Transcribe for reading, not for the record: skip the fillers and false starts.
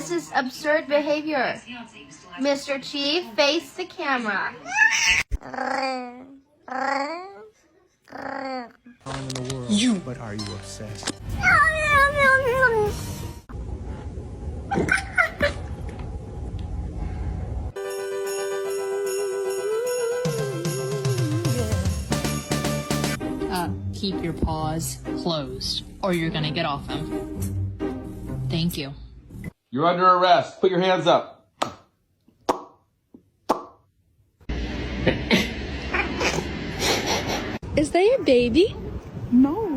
This is absurd behavior. Mr. Chief, face the camera. You. But are you obsessed? Keep your paws closed, or you're gonna get off them. Thank you. You're under arrest. Put your hands up. Is that your baby? No.